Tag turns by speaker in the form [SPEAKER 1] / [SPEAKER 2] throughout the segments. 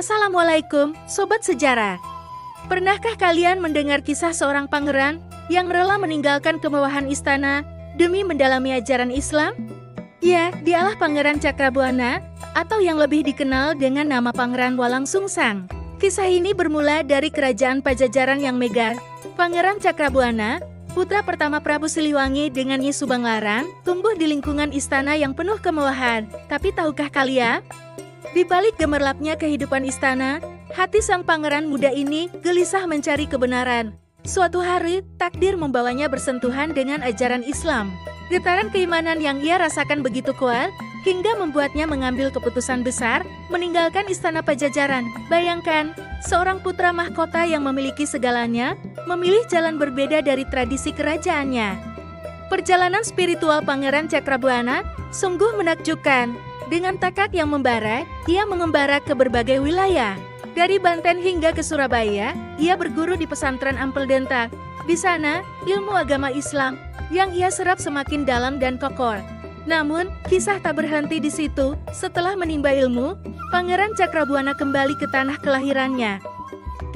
[SPEAKER 1] Assalamualaikum, Sobat Sejarah. Pernahkah kalian mendengar kisah seorang pangeran yang rela meninggalkan kemewahan istana demi mendalami ajaran Islam? Ya, dialah Pangeran Cakrabuana, atau yang lebih dikenal dengan nama Pangeran Walangsungsang. Kisah ini bermula dari kerajaan Pajajaran yang megah. Pangeran Cakrabuana, putra pertama Prabu Siliwangi dengan Nyi Subanglarang, tumbuh di lingkungan istana yang penuh kemewahan. Tapi tahukah kalian? Di balik gemerlapnya kehidupan istana, hati sang pangeran muda ini gelisah mencari kebenaran. Suatu hari, takdir membawanya bersentuhan dengan ajaran Islam. Getaran keimanan yang ia rasakan begitu kuat, hingga membuatnya mengambil keputusan besar, meninggalkan istana Pajajaran. Bayangkan, seorang putra mahkota yang memiliki segalanya, memilih jalan berbeda dari tradisi kerajaannya. Perjalanan spiritual Pangeran Cakrabuana sungguh menakjubkan. Dengan tekad yang membara, ia mengembara ke berbagai wilayah. Dari Banten hingga ke Surabaya, ia berguru di pesantren Ampel Dentak. Di sana, ilmu agama Islam yang ia serap semakin dalam dan kokoh. Namun, kisah tak berhenti di situ. Setelah menimba ilmu, Pangeran Cakrabuana kembali ke tanah kelahirannya.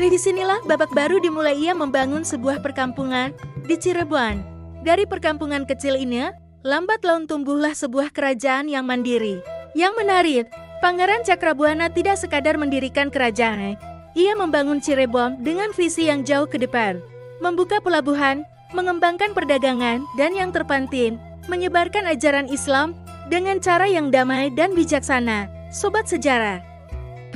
[SPEAKER 1] Dari sinilah babak baru dimulai, ia membangun sebuah perkampungan di Cirebon. Dari perkampungan kecil ini, lambat laun tumbuhlah sebuah kerajaan yang mandiri. Yang menarik, Pangeran Cakrabuana tidak sekadar mendirikan kerajaan. Ia membangun Cirebon dengan visi yang jauh ke depan. Membuka pelabuhan, mengembangkan perdagangan, dan yang terpenting, menyebarkan ajaran Islam dengan cara yang damai dan bijaksana. Sobat Sejarah,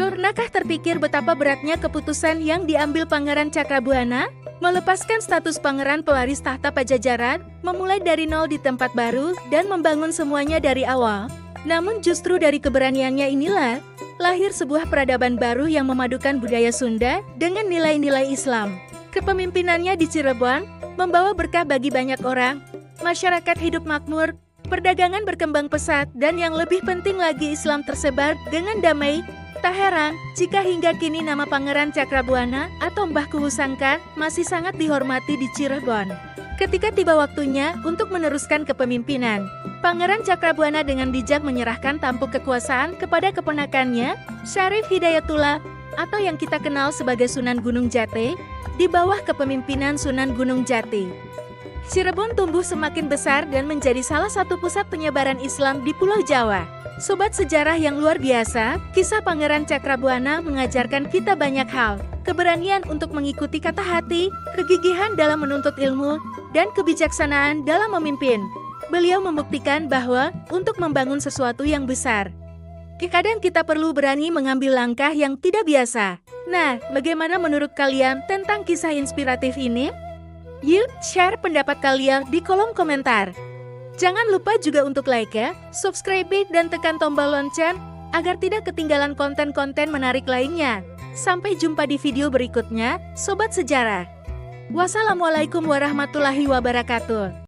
[SPEAKER 1] pernahkah terpikir betapa beratnya keputusan yang diambil Pangeran Cakrabuana? Melepaskan status pangeran pewaris tahta Pajajaran, memulai dari nol di tempat baru, dan membangun semuanya dari awal. Namun justru dari keberaniannya inilah, lahir sebuah peradaban baru yang memadukan budaya Sunda dengan nilai-nilai Islam. Kepemimpinannya di Cirebon membawa berkah bagi banyak orang, masyarakat hidup makmur, perdagangan berkembang pesat, dan yang lebih penting lagi Islam tersebar dengan damai. Tak heran jika hingga kini nama Pangeran Cakrabuana atau Mbah Kuwu Sangkan masih sangat dihormati di Cirebon. Ketika tiba waktunya untuk meneruskan kepemimpinan, Pangeran Cakrabuana dengan bijak menyerahkan tampuk kekuasaan kepada keponakannya, Syarif Hidayatullah, atau yang kita kenal sebagai Sunan Gunung Jati, di bawah kepemimpinan Sunan Gunung Jati. Cirebon tumbuh semakin besar dan menjadi salah satu pusat penyebaran Islam di Pulau Jawa. Sobat sejarah yang luar biasa, kisah Pangeran Cakrabuana mengajarkan kita banyak hal. Keberanian untuk mengikuti kata hati, kegigihan dalam menuntut ilmu, dan kebijaksanaan dalam memimpin. Beliau membuktikan bahwa untuk membangun sesuatu yang besar, kadang kita perlu berani mengambil langkah yang tidak biasa. Nah, bagaimana menurut kalian tentang kisah inspiratif ini? Yuk, share pendapat kalian di kolom komentar. Jangan lupa juga untuk like ya, subscribe dan tekan tombol lonceng agar tidak ketinggalan konten-konten menarik lainnya. Sampai jumpa di video berikutnya, Sobat Sejarah. Wassalamualaikum warahmatullahi wabarakatuh.